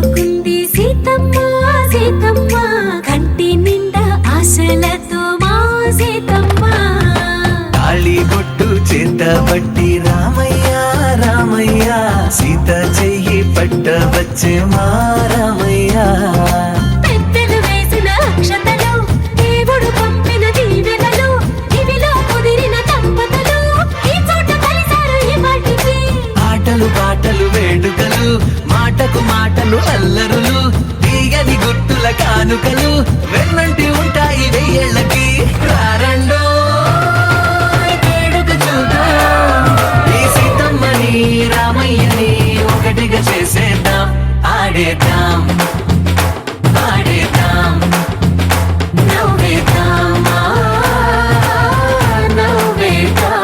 చేరుకుంది సీతమ్మ సీతమ్మ కంటి నిండా ఆశలతో మా సీతమ్మ తాళిబొట్టు చేతబట్టి రామయ్య రామయ్య సీత చెయ్యి పట్టవచ్చే మా రామయ్య పెద్దలు వేసిన అక్షతలు దేవుడు పంపిన దీవెనలు ఇవిలో కుదిరిన దంపతులు ఈ చోట కలిసారు ఇవాటికి ఆటలు పాటలు వేడుకలు మాటకు మాటలు అల్లరులు తీయని గుర్తుల కానుకలు వెన్నంటి ఉంటాయి వెయ్యేళ్ళకి రారండో వేడుక చూద్దాం ఈ సీతమ్మని రామయ్యని ఒకటిగా చేసేద్దాం ఆడేద్దాం ఆడేద్దాం నవ్వేద్దాం నవ్వేద్దాం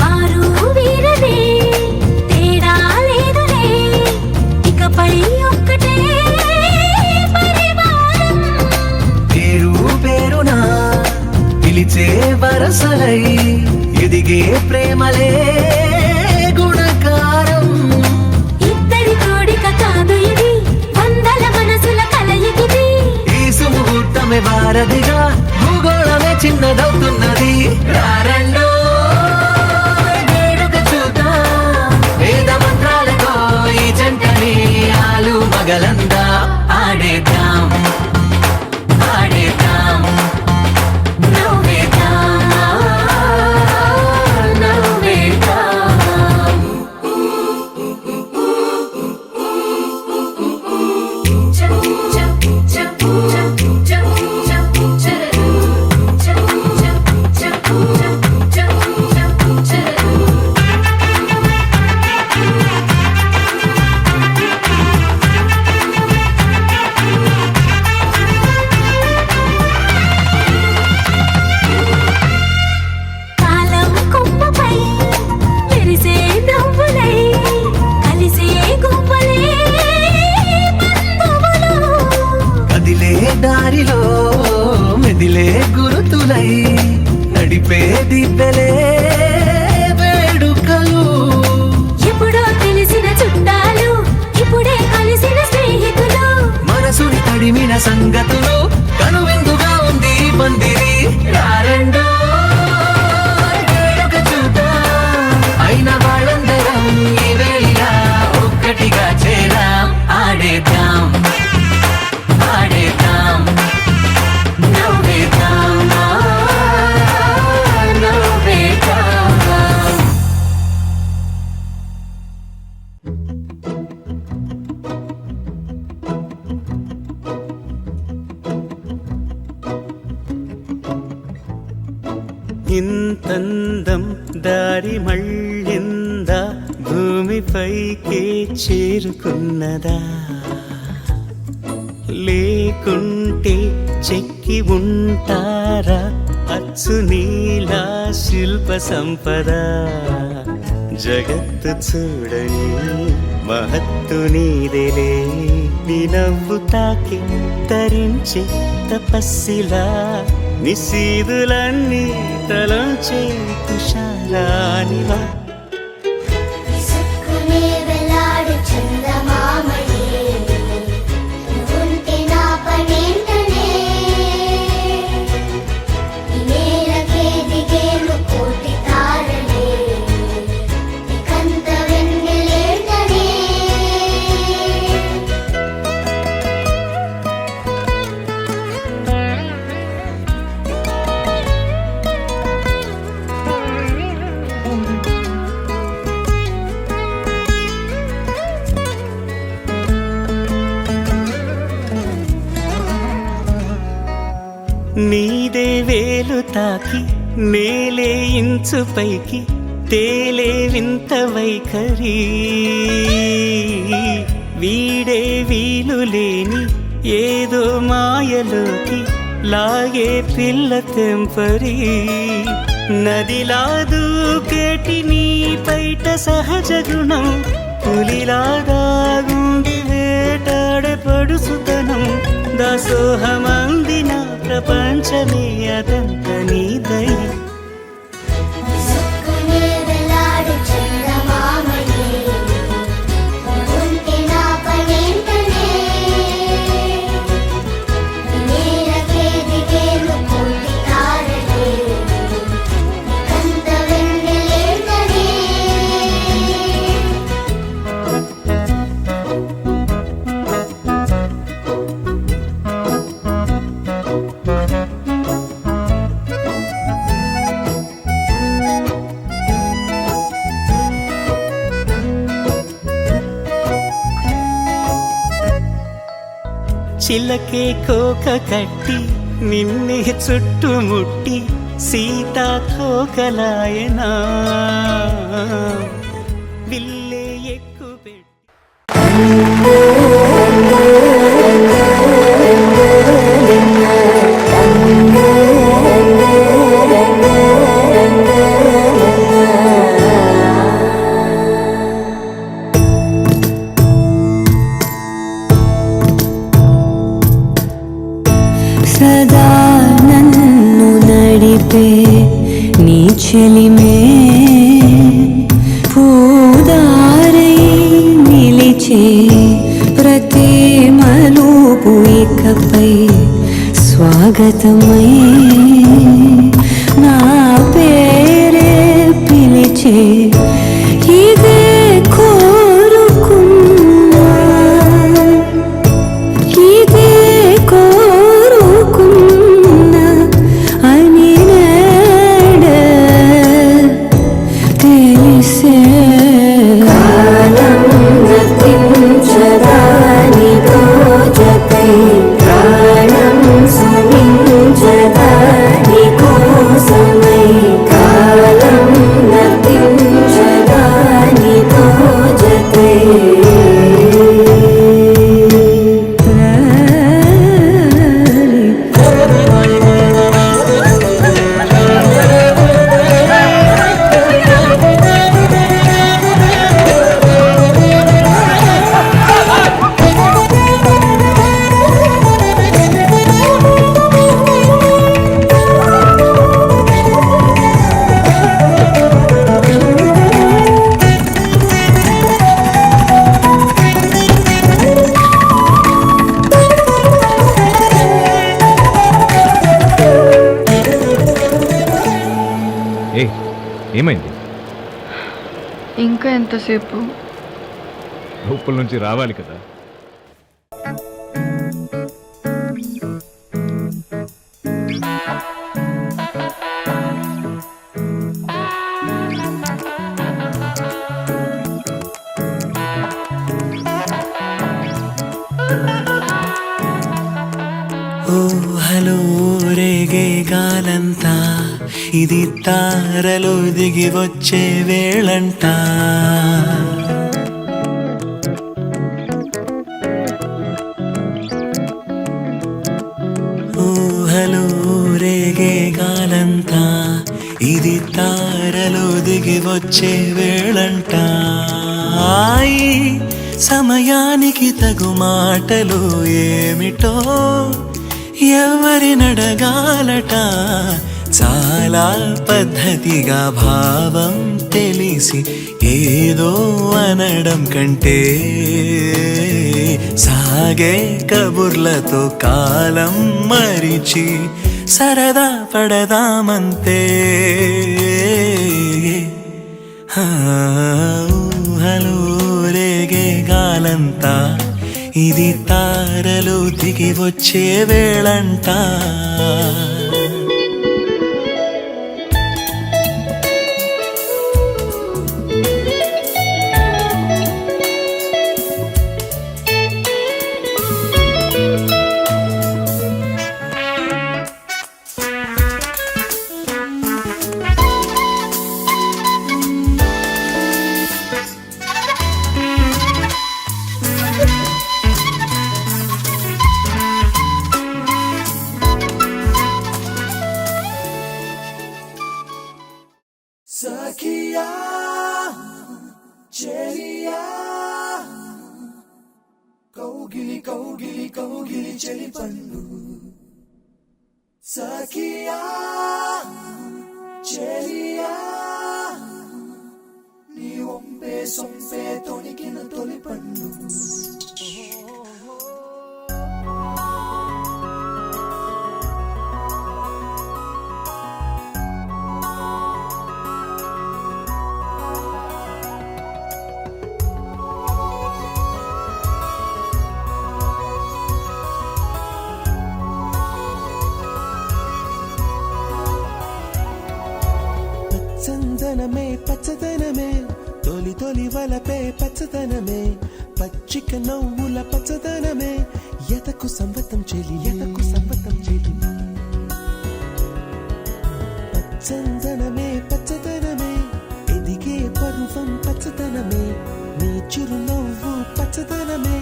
వారు వీరనే తేడా లేదులే ఇకపై ఒక్కటే పరివారం పేరు పేరునా పిలిచే వరసలై ఎదిగే ప్రేమలే గుణకారం ఇద్దరి కోడిక కాదు ఇది వందల మనసుల కలయికిది ఈ సుముహూర్తమే వారధిగా భూగోళమే చిన్నదవుతున్నది రారండో వేడుక చూద్దాం వేద మంత్రాలతో ఈ జంటని ఆలు మగలందా ఆడేద్దాం ఆడేద్దాం నవ్వేద్దాం నవ్వేద్దాం కాలం కొమ్మపై మెరిసే నవ్వులై కలిసే గువ్వలే బంధువులు కదిలే దారిలో మెదిలే గురుతులై నడిపే దివ్వెలే వేడుకలు ఎప్పుడో తెలిసిన చుట్టాలు ఇప్పుడే కలిసిన స్నేహితులు మనసుని తడిమిన సంగతులు కనువిందుగా ఉంది ఈ పందిరి రారండో వేడుక చూద్దాం అయిన వాళ్ళందరం ఈ వేళ ఒక్కటిగా చేరాం ఆడేద్దాం ఆడేద్దాం నవ్వేద్దాం నవ్వేద్దాం ఇంతందం దారి మళ్ళిందా భూమిపైకే చేరుకున్నదా లేకుంటే చెక్కి ఉంటారా అచ్చు నీలా శిల్ప సంపద జగత్తు చూడని మహత్తు నీదేలే నీ నవ్వు తాకి తరించే తపస్సిలా నిశీదులన్నీ తలంచే తుషారానివా విసుక్కునే వెలాడు చందమామయే నువ్వుంటే నా పనేంటనే ఈ నేలకే దిగేను కోటి తారలే ఇకంత వెన్నెలేంటనే నీదే వేలు తాకి నేలే ఇంచు పైకి తేలే వింత వైఖరి వీడే వీలు లేని ఏదో మాయలోకి లాగే పిల్ల తెంపరి నదిలా దూకేటి నీ పైట సహజ గుణం పులిలాగాగుండి వేటాడే పడుసుతనం దాసోహమందిన ప్రపంచమే అదంత నీదై సుక్కునే వెలాడు చందమామనే ఉంటే నా పనేంటనే నేలకే దిగేను కోటి తారలే కంత వెన్నెలేంటనే చిలకే కోక కట్టి నిన్నే చుట్టుముట్టి సీతాకోకలాయనా విల్లే ఎక్కుపెట్టి సదా నన్ను నడిపే నీ చెలిమే పూదారై నిలిచే ప్రతి మలుపు ఇకపై స్వాగతమై నా పేరే పిలిచే ఇదే కోరుకున్నా ఇదే కోరుకున్నా అని నేడ తెలిసే కాలం గతించదానితో జతై ప్రాణం సుమించదాని కోసమై కాలం గతించదానితో జతై ఏమైంది? ఇంకా ఎంతసేపు? లోపల నుంచి రావాలి కదా. ఊహలో రేగే గాలంతా ఇది తారలో దిగి వచ్చే వేళంట ఊహలో రేగే గాలంతా ఇది తారలో దిగి వచ్చే వేళంట ఈ సమయానికి తగు మాటలు ఏమిటో ఎవరినడగాలట చాలా పద్ధతిగా భావం తెలిసి ఏదో అనడం కంటే సాగే కబుర్లతో కాలం మరిచి సరదా పడదామంతే ఊహలో రేగే గాలంతా ఇది తారలు దిగి వచ్చే వేళంట కౌగిలి కౌగిలి కౌగిలి చెలి పండు సఖియా చెలియా నీ ఒంపే సొంపే తొణికిన తొలి పండు చందనమే పచ్చదనమే తొలి తొలి వలపే పచ్చదనమే పచ్చిక నవ్వుల పచ్చదనమే ఎతకు సంవతం చెలి ఎతకు సంవతం చెలి చందనమే పచ్చదనమే ఎదిగే పరువం పచ్చదనమే నీ చిరునవ్వు పచ్చదనమే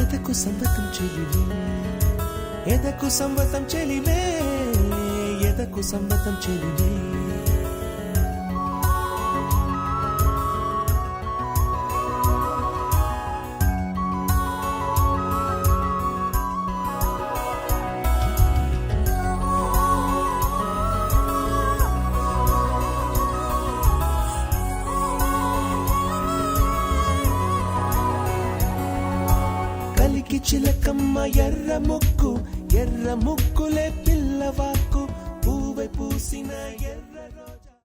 ఎతకు సంవతం చెలివే ఎదకు సంవతం చెలివే ఎదకు సంవతం చెలివే చిలకమ్మ ఎర్ర ముక్కులే పిల్లవా